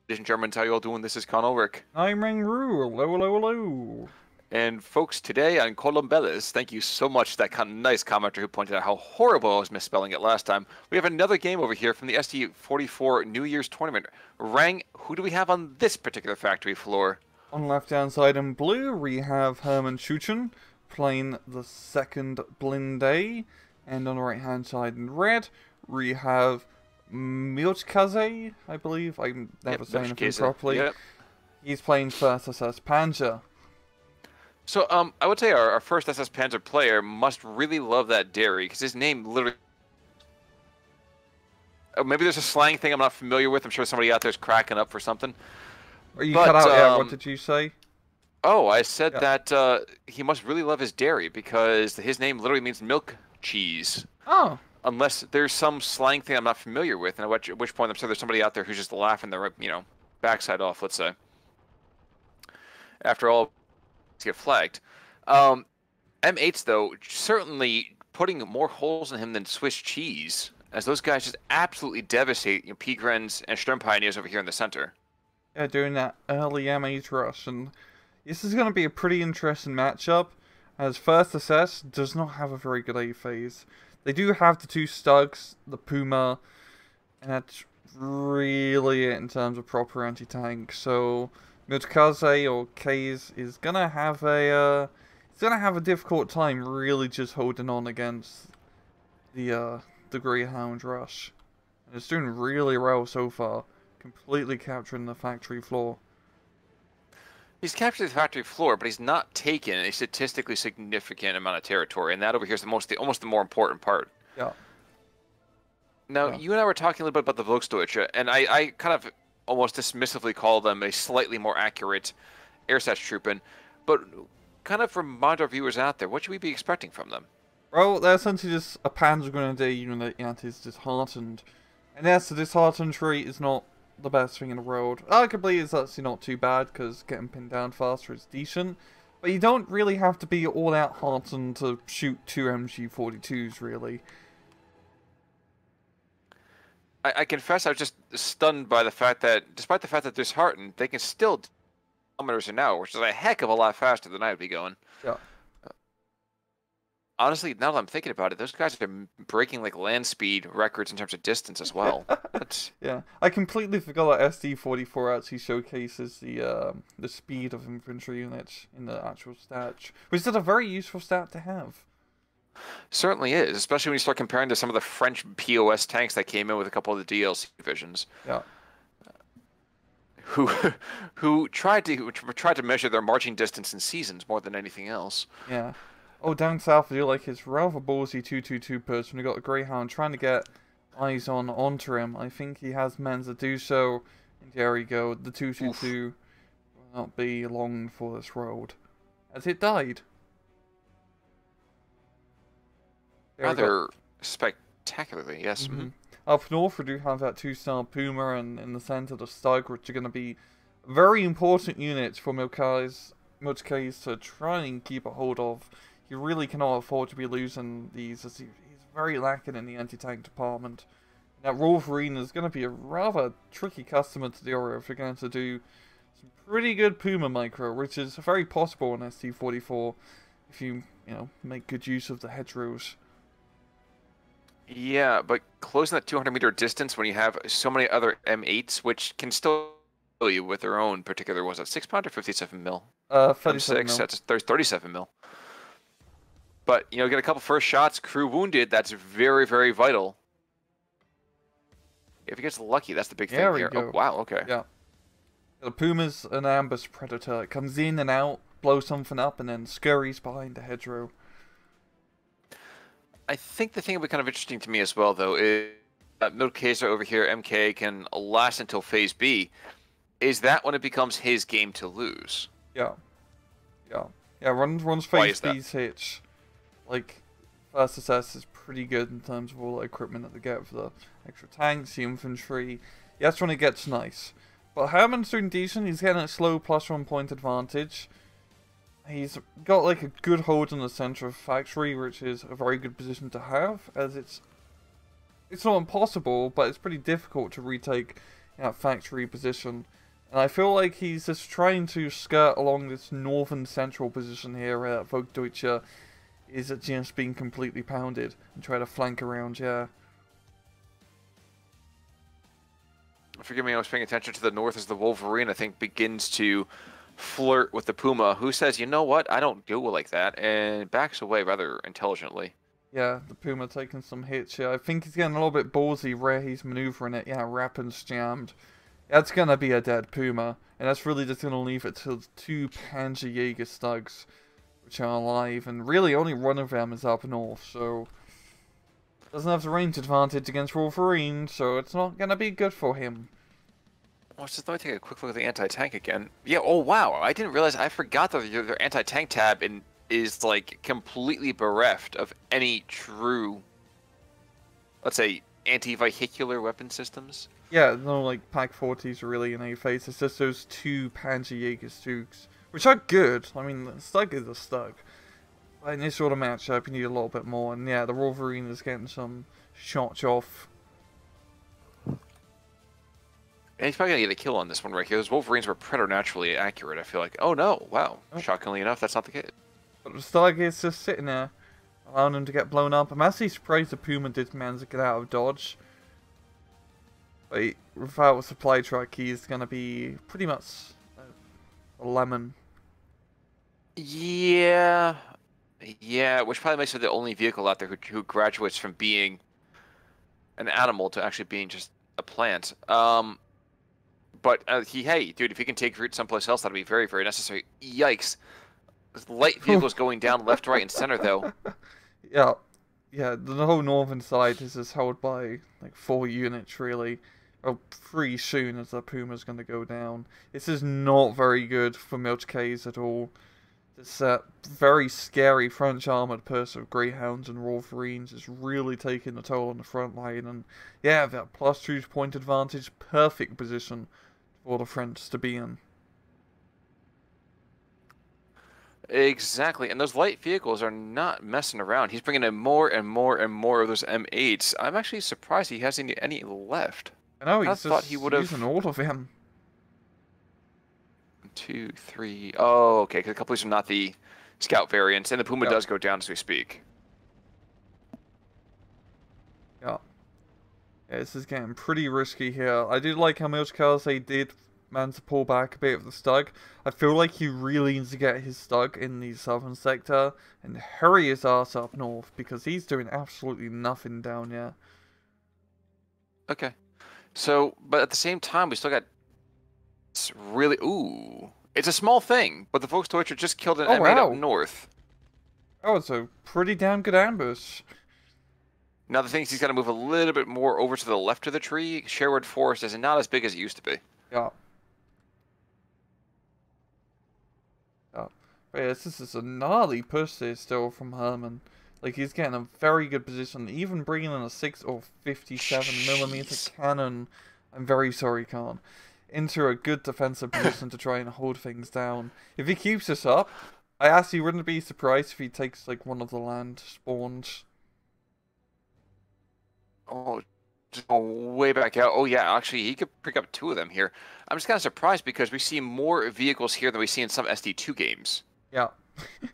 Ladies and Germans, how you all doing? This is Con Ulrich. I'm Ru. Hello, hello, hello. And folks, today on Columbellis, thank you so much to that kind of nice commenter who pointed out how horrible I was misspelling it last time. We have another game over here from the SD44 New Year's Tournament. Rang, who do we have on this particular factory floor? On the left-hand side in blue, we have Souchon playing the second Blinde. And on the right-hand side in red, we have Milchkäse, I believe. I'm never saying anything Milchkäse. properly. Yep. He's playing first SS Panzer. So, I would say our first SS Panzer player must really love that dairy, because his name literally... Oh, maybe there's a slang thing I'm not familiar with. I'm sure somebody out there is cracking up for something. Are you But, cut out yet? What did you say? Oh, I said Yeah. that he must really love his dairy, because his name literally means milk cheese. Oh. Unless there's some slang thing I'm not familiar with, and at which point I'm sure there's somebody out there who's just laughing their, backside off, let's say. After all, get flagged. M8s, though, certainly putting more holes in him than Swiss cheese, as those guys just absolutely devastate Peagrens and Sturm Pioneers over here in the center. Yeah, doing that early M8 rush, and this is going to be a pretty interesting matchup, as First SS does not have a very good A phase. They do have the two Stugs, the Puma, and that's really it in terms of proper anti-tank. So Milchkäse or K's is gonna have a difficult time really just holding on against the Greyhound rush. And it's doing really well so far, completely capturing the factory floor. He's captured the factory floor, but he's not taken a statistically significant amount of territory, and that over here is almost the more important part. Yeah. Now, Yeah. you and I were talking a little bit about the Volksdeutsche, and I kind of almost dismissively call them a slightly more accurate Truppen, but kind of remind our viewers out there, what should we be expecting from them? Well, they're essentially just a Panzer Grenadier unit that is disheartened. And yes, the disheartened trait is not the best thing in the world. Arguably, it's actually not too bad, because getting pinned down faster is decent. But you don't really have to be all out heartened to shoot two MG42s, really. I confess I was just stunned by the fact that, despite the fact that they're disheartened, they can still do kilometers an hour, which is a heck of a lot faster than I would be going. Yeah. Honestly, now that I'm thinking about it, those guys are breaking like land speed records in terms of distance as well. That's... Yeah, I completely forgot that SD44 actually showcases the speed of infantry units in the actual stat, which is a very useful stat to have. Certainly is, especially when you start comparing to some of the French POS tanks that came in with a couple of the DLC divisions. Yeah. Who tried to measure their marching distance in seasons more than anything else. Yeah. Oh, down south, I do like his rather ballsy 222 push when he got a Greyhound trying to get eyes onto him. I think he has means to do so. And there we go. The 222 will not be long for this road, as it died. There we go. Rather spectacularly, yes. Mm-hmm. Up north, we do have that 2-star Puma, and in the center, the Stug, which are going to be very important units for Milchkäse to try and keep a hold of. He really cannot afford to be losing these, as he's very lacking in the anti-tank department. Now, Wolverine is going to be a rather tricky customer to deal with if you're going to do some pretty good Puma micro, which is very possible in SD44 if you make good use of the hedgerows. Yeah, but closing that 200-meter distance when you have so many other M8s, which can still kill you with their own particular, was it 6-pound or 57 mil? 37 M6, mil. there's 37 mil. But, get a couple first shots, crew wounded, that's very, very vital. If he gets lucky, that's the big thing here. Go. Oh, wow, okay. Yeah. The Puma's an ambush predator. It comes in and out, blows something up, and then scurries behind the hedgerow. I think the thing that would be kind of interesting to me as well, though, is that Milchkäse over here, MK, can last until Phase B. Is that when it becomes his game to lose? Yeah. Yeah. Yeah, once Phase B's hit, like, First SS is pretty good in terms of all the equipment that they get for the extra tanks, the infantry. Yeah, that's when it gets nice. But Herman's doing decent. He's getting a slow +1 point advantage. He's got like a good hold in the center of factory, which is a very good position to have, as it's not impossible, but it's pretty difficult to retake that factory position. And I feel like he's just trying to skirt along this northern central position here where Volksdeutsche is just being completely pounded and try to flank around, yeah. Forgive me, I was paying attention to the north as the Wolverine, I think, begins to flirt with the Puma, who says, you know what, I don't do like that, and backs away rather intelligently. Yeah, the Puma taking some hits here. I think he's getting a little bit ballsy where he's maneuvering it. Yeah, Rappen's jammed. That's gonna be a dead Puma, and that's really just gonna leave it to 2 Panzerjäger Stugs, which are alive, and really only one of them is up north, so doesn't have the range advantage against Wolverine, so it's not gonna be good for him. Well, just let me take a quick look at the anti-tank again. Yeah, oh wow, I didn't realize, I forgot that their anti-tank tab is like completely bereft of any true, let's say, anti-vehicular weapon systems. Yeah, no like Pak-40s really in any phase, it's just those 2 Panzerjäger Stugs, which are good. I mean, the Stug is a Stug. But in this sort of matchup, you need a little bit more, and yeah, the Wolverine is getting some shots off. And he's probably going to get a kill on this one right here. Those Wolverines were preternaturally accurate, I feel like. Oh no, wow. Oh. Shockingly enough, that's not the case. But the Stug is just sitting there, allowing him to get blown up. I'm actually surprised the Puma did manage to get out of dodge. But without a supply truck, he's going to be pretty much a lemon. Yeah. Yeah, which probably makes it the only vehicle out there who graduates from being an animal to actually being just a plant. But hey, dude, if he can take root someplace else, that'd be very, very necessary. Yikes. Light vehicles going down left, right, and center, though. Yeah. Yeah, the whole northern side is just held by, like, 4 units, really. Oh, pretty soon as the Puma's going to go down. This is not very good for Milchkäse at all. This very scary French armoured purse of Greyhounds and Wolverines is really taking a toll on the front line. And yeah, that +2 point advantage, perfect position for the French to be in. Exactly, and those light vehicles are not messing around. He's bringing in more and more and more of those M8s. I'm actually surprised he hasn't any left. I know, he's thought he would have using all of them. 2, 3. Oh, okay. Because a couple of these are not the scout variants, and the Puma does go down as we speak. Yeah. Yeah, this is getting pretty risky here. I do like how Milchkäse did manage to pull back a bit of the Stug. I feel like he really needs to get his Stug in the southern sector and hurry his ass up north because he's doing absolutely nothing down here. Okay. So, but at the same time, we still got. It's really, ooh, it's a small thing, but the Volksdeutsche just killed an M8 up north. Oh, it's a pretty damn good ambush. Now the thing is, he's got to move a little bit more over to the left of the tree. Sherwood Forest is not as big as it used to be. Yeah. Yeah. But yeah, this is a gnarly push there still from Herman. Like, he's getting a very good position, even bringing in a 6 or 57mm cannon. I'm very sorry, Khan. Into a good defensive position to try and hold things down. If he keeps this up, I actually wouldn't be surprised if he takes like one of the land spawns. Oh, just go way back out. Oh yeah, actually he could pick up 2 of them here. I'm just kind of surprised because we see more vehicles here than we see in some SD2 games. Yeah.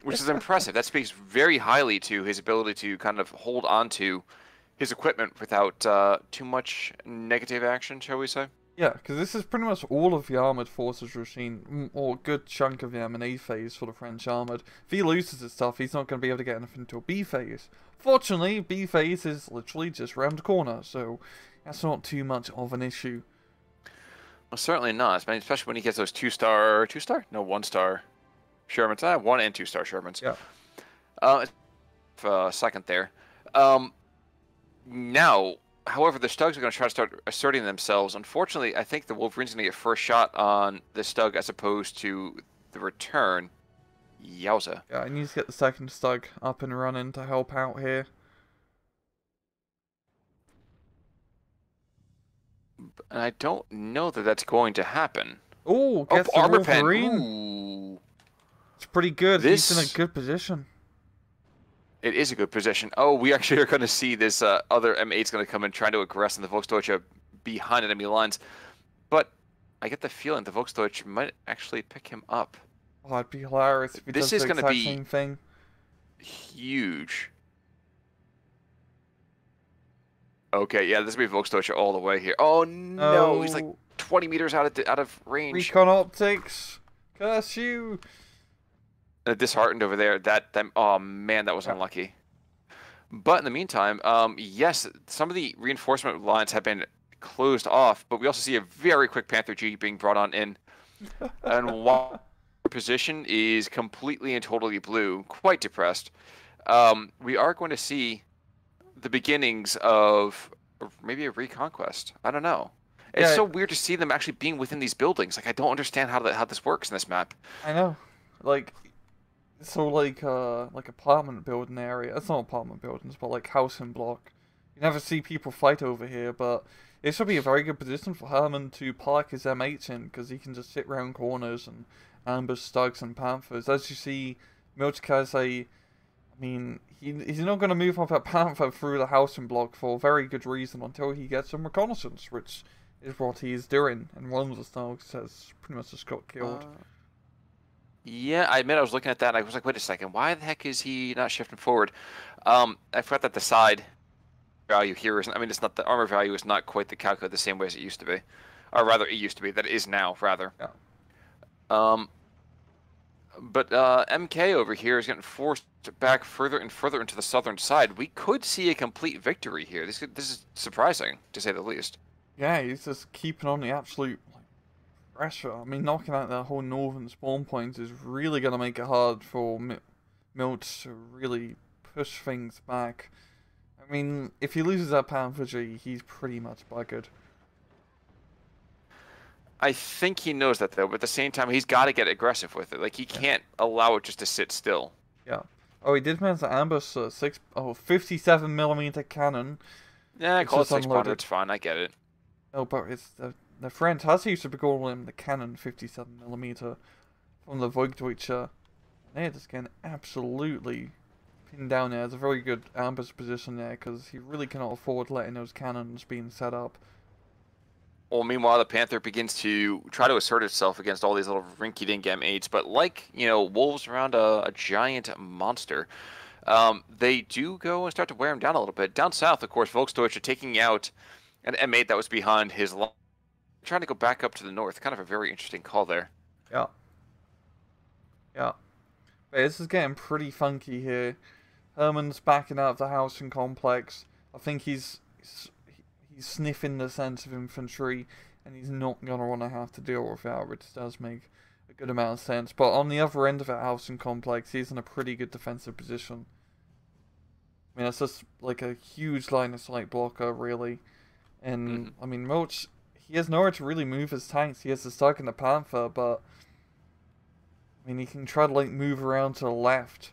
Which is impressive. That speaks very highly to his ability to kind of hold on to his equipment without too much negative action, shall we say? Yeah, because this is pretty much all of the armoured forces we've seen, or a good chunk of the M&A phase for the French armoured. If he loses his stuff, he's not going to be able to get anything until B phase. Fortunately, B phase is literally just round the corner, so that's not too much of an issue. Well, certainly not, I mean, especially when he gets those 2-star, 2-star? No, 1-star Shermans. 1 and 2-star Shermans. Yeah. Second there. Now, however, the Stugs are going to try to start asserting themselves. Unfortunately, I think the Wolverine's going to get first shot on the Stug as opposed to the return. Yowza. Yeah, I need to get the second Stug up and running to help out here. And I don't know that that's going to happen. Ooh, gets the armor Wolverine. Pen. Ooh. It's pretty good. He's in a good position. It is a good position. Oh, we actually are going to see this other M8's going to come in trying to aggress in the Volksdeutsche behind enemy lines. but I get the feeling the Volksdeutsch might actually pick him up. Oh, it'd be hilarious if he This does is the going to exact be same thing. huge. Okay, yeah, this will be Volksdeutsch all the way here. Oh no, he's like Oh, 20 meters out of range. recon optics. Curse you. Disheartened over there. Oh man, that was Yeah. unlucky. But in the meantime, yes, some of the reinforcement lines have been closed off, but we also see a very quick Panther G being brought on in. And while our position is completely and totally blue, quite depressed, we are going to see the beginnings of maybe a reconquest. I don't know. It's Yeah, so weird to see them actually being within these buildings. Like, I don't understand how this works in this map. I know. Like, so like apartment building area. It's not apartment buildings, but like housing block. You never see people fight over here, but it should be a very good position for Herman to park his M8 in, because he can just sit round corners and ambush Stugs and Panthers. As you see, Milchkäse, I mean, he's not going to move up at Panther through the housing block for a very good reason until he gets some reconnaissance, which is what he's doing. And one of the Stugs has pretty much just got killed. Yeah, I admit I was looking at that and I was like, wait a second, why the heck is he not shifting forward? I forgot that the side value here isn't, I mean, it's not, the armor value is not quite calculated the same way as it used to be. Or rather, it used to be, that it is now, rather. Yeah. But MK over here is getting forced back further and further into the southern side. We could see a complete victory here. This is surprising, to say the least. Yeah, he's just keeping on the absolute pressure. I mean, knocking out that whole northern spawn point is really going to make it hard for Milt to really push things back. I mean, if he loses that Panther G, he's pretty much buggered. I think he knows that, though, but at the same time, he's got to get aggressive with it. Like, he can't allow it just to sit still. Yeah. Oh, he did manage to ambush a 57mm cannon. Yeah, call it 6 pounder, unloaded. it's fine, I get it. Oh, but it's the friend has used to be calling him the cannon 57mm from the Volksdeutsche. They're just getting absolutely pinned down there. It's a very good ambush position there, because he really cannot afford letting those cannons being set up. Well, meanwhile, the Panther begins to try to assert itself against all these little rinky-dink M8s, but like, you know, wolves around a giant monster, they do go and start to wear him down a little bit. Down south, of course, Volksdeutsche are taking out an M8 that was behind his line, trying to go back up to the north. Kind of a very interesting call there. Yeah. Yeah. But this is getting pretty funky here. Herman's backing out of the housing complex. I think he's sniffing the sense of infantry, and he's not going to want to have to deal with that, which does make a good amount of sense. But on the other end of that housing complex, he's in a pretty good defensive position. I mean, it's just like a huge line of sight blocker, really. And, I mean, Milch, he has nowhere to really move his tanks. He has to stuck in the Panther, but I mean, he can try to, like, move around to the left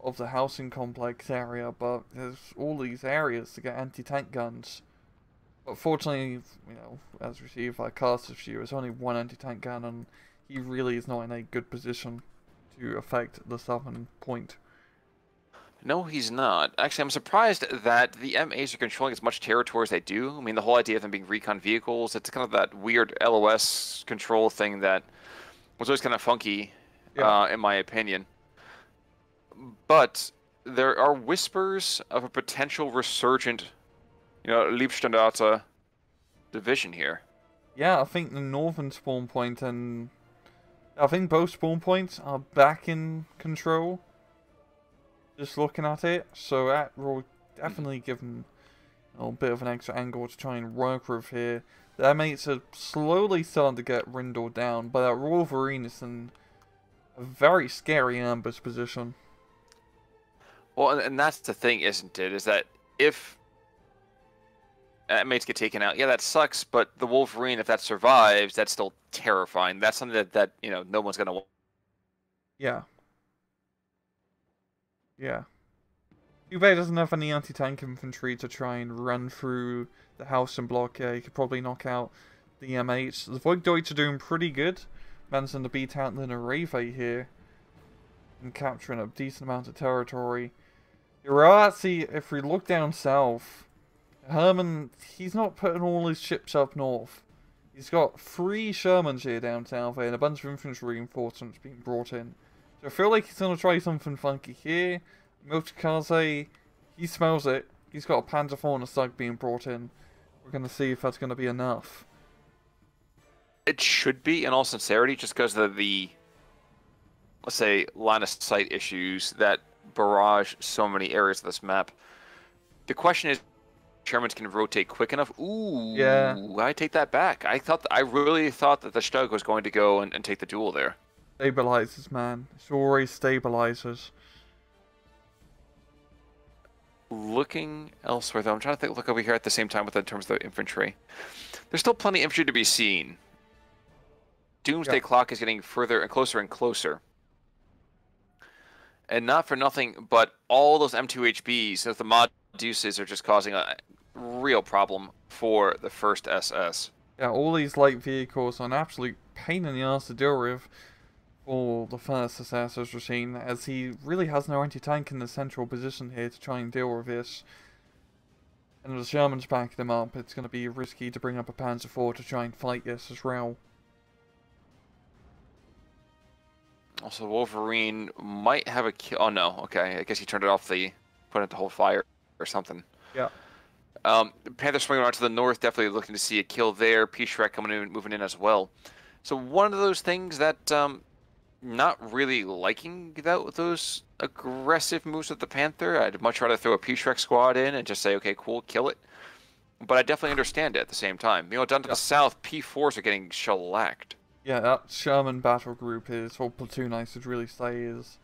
of the housing complex area, but there's all these areas to get anti-tank guns. But fortunately, you know, as received by Caster's view, there's only one anti-tank gun, and he really is not in a good position to affect the southern point. No, he's not. Actually, I'm surprised that the M8s are controlling as much territory as they do. I mean, the whole idea of them being recon vehicles, it's kind of that weird LOS control thing that was always kind of funky, in my opinion. But there are whispers of a potential resurgent, you know, Liebstandarte division here. Yeah, I think the northern spawn point and I think both spawn points are back in control. Just looking at it, so that will definitely give them a bit of an extra angle to try and work with here. Their mates are slowly starting to get rindled down, but that Wolverine is in a very scary ambush position. Well, and that's the thing, isn't it? Is that if mates get taken out, yeah, that sucks. But the Wolverine, if that survives, that's still terrifying. That's something that you know no one's gonna want. Yeah. Yeah. Ube doesn't have any anti-tank infantry to try and run through the house and block. Yeah, he could probably knock out the M8. The Volksdeutsche are doing pretty good. Managing to beat out the Nereve here. And capturing a decent amount of territory. Actually, if we look down south, Herman, he's not putting all his ships up north. He's got 3 Shermans here down south and a bunch of infantry reinforcements being brought in. So I feel like he's going to try something funky here. Milchkäse, he smells it. He's got a Panzer IV and a Stug being brought in. We're going to see if that's going to be enough. It should be, in all sincerity, just because of the, let's say, line of sight issues that barrage so many areas of this map. The question is, Shermans can rotate quick enough. Ooh, yeah. I take that back. I really thought that the Stug was going to go and take the duel there. Stabilizers, man. It's always stabilizers. Looking elsewhere, though, I'm trying to look over here at the same time in terms of the infantry. There's still plenty of infantry to be seen. Doomsday Clock is getting further and closer. And not for nothing, but all those M2HBs, the mod deuces, are just causing a real problem for the first SS. Yeah, all these light vehicles are an absolute pain in the ass to deal with for the first SS machine, as he really has no anti-tank in the central position here to try and deal with this. And the Germans backing them up, it's going to be risky to bring up a Panzer IV to try and fight this as well. Also, Wolverine might have a kill. Oh no, okay. I guess he turned it off. Put it to hold fire or something. Yeah. Panther swinging around to the north, definitely looking to see a kill there. P-Shrek coming in, moving in as well. So one of those things that not really liking those aggressive moves with the Panther. I'd much rather throw a P-Shrek squad in and just say, okay, cool, kill it. But I definitely understand it at the same time. You know, down to the south, P4s are getting shellacked. Yeah, that Sherman battle group is, or platoon I should really say, is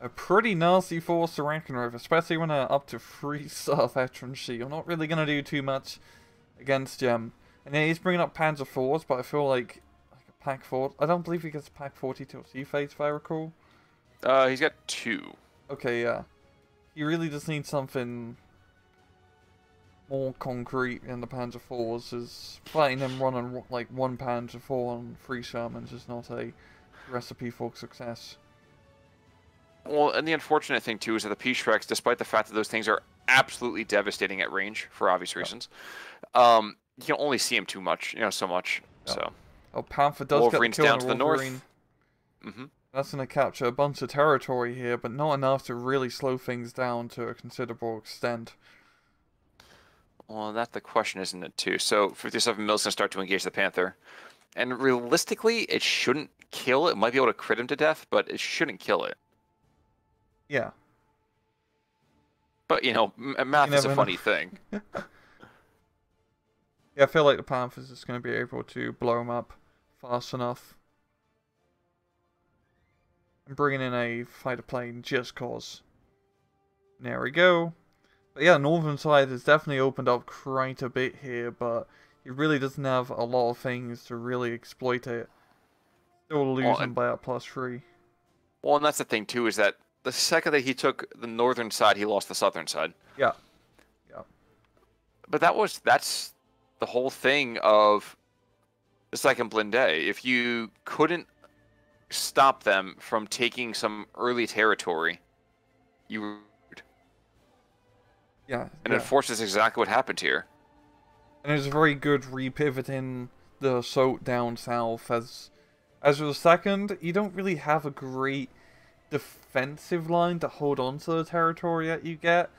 a pretty nasty force to reckon with, especially when they're up to 3-star veterancy. You're not really going to do too much against them. And yeah, he's bringing up Panzer IVs, but I feel like a Pack 4... I don't believe he gets Pack 40 till C phase, if I recall. He's got 2. Okay, yeah. He really just needs something more concrete in the Panzer IVs, as fighting them running like 1 Panzer IV on 3 Shermans is not a recipe for success. Well, and the unfortunate thing too is that the P-Shreks, despite the fact that those things are absolutely devastating at range for obvious reasons, you can only see them too much, so much. Yeah. So. Oh, Panther does Wolverine's get the kill down to the north. Mm-hmm. That's going to capture a bunch of territory here, but not enough to really slow things down to a considerable extent. Well, that's the question, isn't it, too? So 57 mils going to start to engage the Panther. And realistically, it shouldn't kill it. It might be able to crit him to death, but it shouldn't kill it. Yeah. But, math is a funny thing. Yeah, I feel like the Panther's just going to be able to blow him up fast enough. And bringing in a fighter plane just cause. There we go. But yeah, northern side has definitely opened up quite a bit here, but he really doesn't have a lot of things to really exploit it. Still losing by a +3. Well, and that's the thing too, is that the second that he took the northern side, he lost the southern side. Yeah. Yeah. But that's the whole thing of the second Blinde. If you couldn't stop them from taking some early territory, you... Yeah. And unfortunately, that's exactly what happened here. And it was a very good repivoting the Souchon down south. As with the second, you don't really have a great defensive line to hold on to the territory that you get.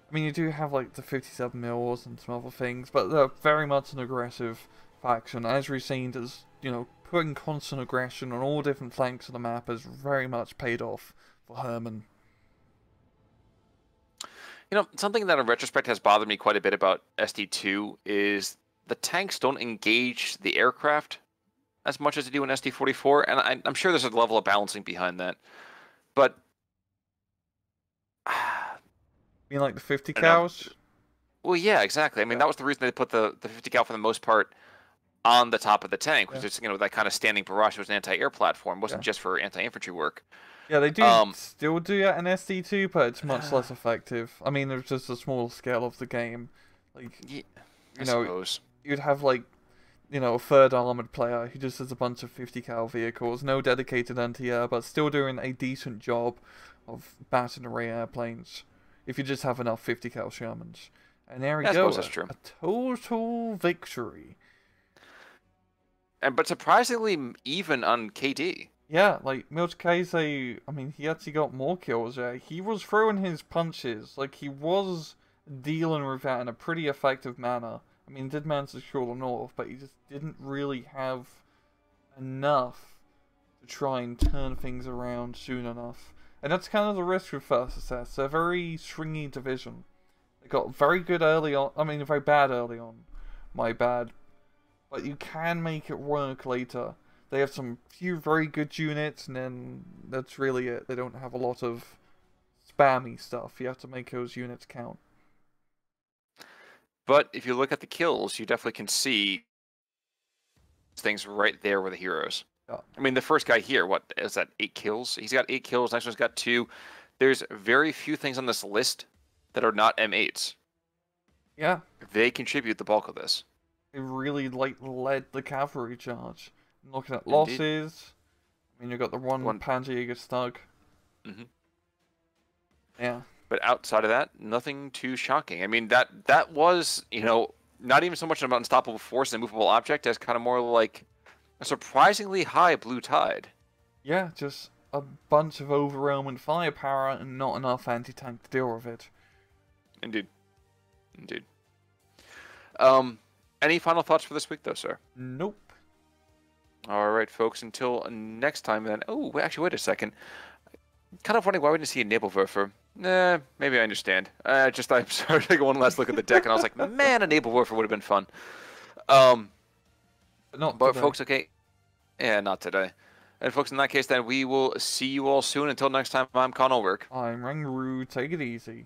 I mean, you do have like the 57 mils and some other things, but they're very much an aggressive faction. As we've seen, as putting constant aggression on all different flanks of the map has very much paid off for Herman. Something that in retrospect has bothered me quite a bit about SD2 is the tanks don't engage the aircraft as much as they do in SD44, and I'm sure there's a level of balancing behind that. But... You mean like the 50 cows? Well, yeah, exactly. I mean, that was the reason they put the 50 cal for the most part on the top of the tank, which is, that kind of standing barrage was an anti-air platform. It wasn't just for anti-infantry work. Yeah, they do still do that in SD2, but it's much less effective. I mean, there's just a small scale of the game. Like, I suppose. You'd have, like, a third armored player who just has a bunch of 50 cal vehicles, no dedicated anti-air, but still doing a decent job of batting array airplanes. If you just have enough 50 cal Shermans. And there we go. That's true. A total victory. but surprisingly even on KD. Yeah, like Milchkäse, I mean, he actually got more kills there. He was throwing his punches, like he was dealing with that in a pretty effective manner. I mean, he did manage to secure the North, but he just didn't really have enough to try and turn things around soon enough. And that's kind of the risk with First Success. They're a very stringy division. They got very good early on, I mean, very bad early on. My bad. But you can make it work later. They have some few very good units, and then that's really it. They don't have a lot of spammy stuff. You have to make those units count. But if you look at the kills, you definitely can see things right there with the heroes. Yeah. I mean, the first guy here, what is that? 8 kills? He's got 8 kills. Next one's got 2. There's very few things on this list that are not M8s. Yeah. They contribute the bulk of this. They really led the cavalry charge. Looking at losses, I mean, you've got the one Panzerjäger Stug. Mm-hmm. Yeah. But outside of that, nothing too shocking. I mean, that was, you know, not even so much an unstoppable force and a movable object as kind of more like a surprisingly high blue tide. Yeah, just a bunch of overwhelming firepower and not enough anti-tank to deal with it. Indeed. Indeed. Any final thoughts for this week, though, sir? Nope. All right, folks. Until next time, then. Oh, actually, wait a second. Kind of wondering why we didn't see a Nebelwerfer. Nah, maybe I understand. I started taking one last look at the deck, and I was like, man, a Nebelwerfer would have been fun. But folks, okay. Yeah, not today. And folks, in that case, then we will see you all soon. Until next time, I'm Conal Work. I'm Rangaroo. Take it easy.